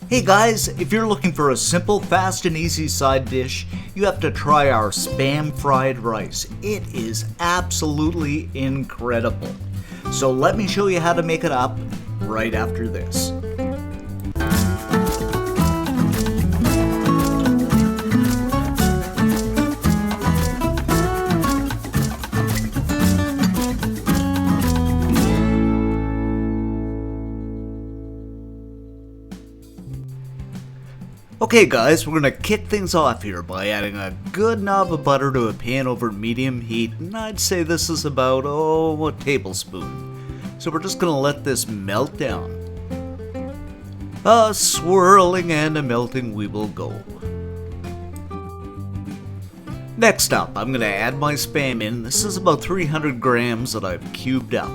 Hey guys, if you're looking for a simple, fast, and easy side dish, you have to try our Spam fried rice. It is absolutely incredible. So let me show you how to make it up right after this. Okay guys, we're going to kick things off here by adding a good knob of butter to a pan over medium heat, and I'd say this is about, a tablespoon. So we're just going to let this melt down. A swirling and a melting we will go. Next up, I'm going to add my Spam in. This is about 300 grams that I've cubed up.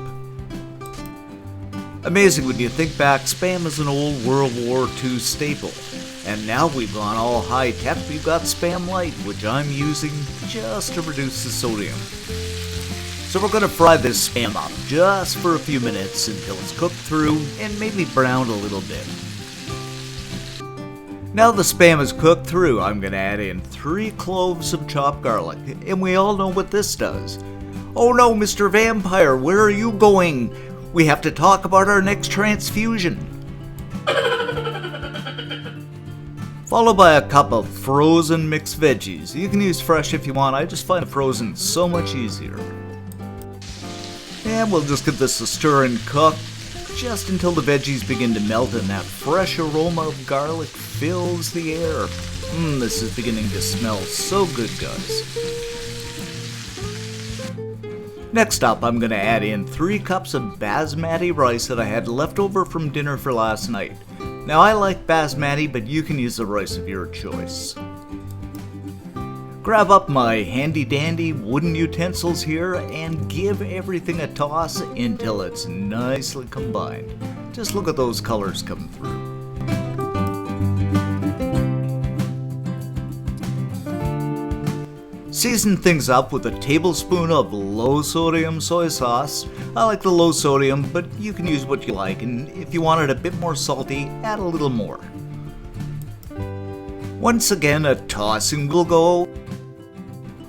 Amazing when you think back, Spam is an old World War II staple. And now we've gone all high tech, we've got Spam Light, which I'm using just to reduce the sodium. So we're going to fry this Spam up just for a few minutes until it's cooked through and maybe browned a little bit. Now the Spam is cooked through, I'm going to add in 3 cloves of chopped garlic, and we all know what this does. Oh no, Mr. Vampire, where are you going? We have to talk about our next transfusion. Followed by a cup of frozen mixed veggies. You can use fresh if you want, I just find frozen so much easier. And we'll just give this a stir and cook just until the veggies begin to melt and that fresh aroma of garlic fills the air. This is beginning to smell so good, guys. Next up, I'm going to add in 3 cups of basmati rice that I had left over from dinner for last night. Now I like basmati, but you can use the rice of your choice. Grab up my handy dandy wooden utensils here and give everything a toss until it's nicely combined. Just look at those colors coming through. Season things up with a tablespoon of low-sodium soy sauce. I like the low sodium, but you can use what you like, and if you want it a bit more salty, add a little more. Once again, a tossing will go.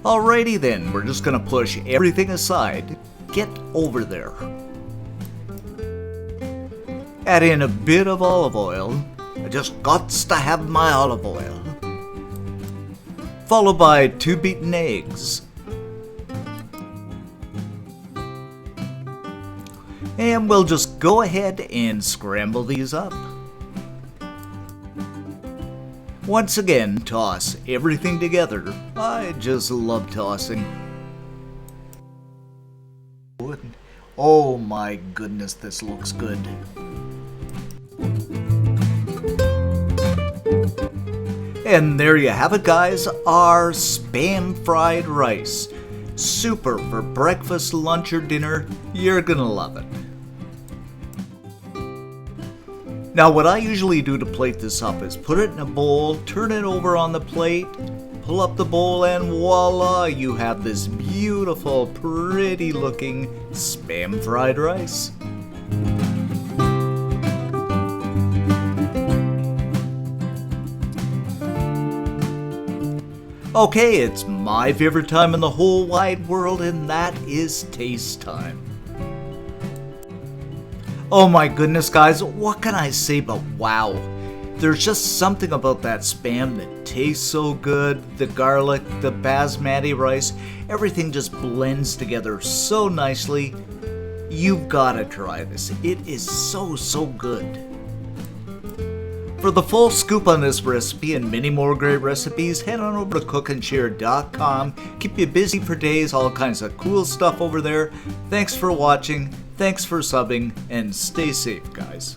Alrighty then, we're just gonna push everything aside. Get over there. Add in a bit of olive oil. I just gots to have my olive oil. Followed by 2 beaten eggs. And we'll just go ahead and scramble these up. Once again, toss everything together. I just love tossing. Oh my goodness, this looks good. And there you have it, guys, our Spam fried rice. Super for breakfast, lunch, or dinner. You're gonna love it. Now what I usually do to plate this up is put it in a bowl, turn it over on the plate, pull up the bowl, and voila, you have this beautiful, pretty looking Spam fried rice. Okay, it's my favorite time in the whole wide world, and that is taste time. Oh my goodness, guys, what can I say but wow. There's just something about that Spam that tastes so good. The garlic, the basmati rice, everything just blends together so nicely. You've got to try this. It is so good. For the full scoop on this recipe and many more great recipes, head on over to cookandshare.com. Keep you busy for days, all kinds of cool stuff over there. Thanks for watching, thanks for subbing, and stay safe, guys.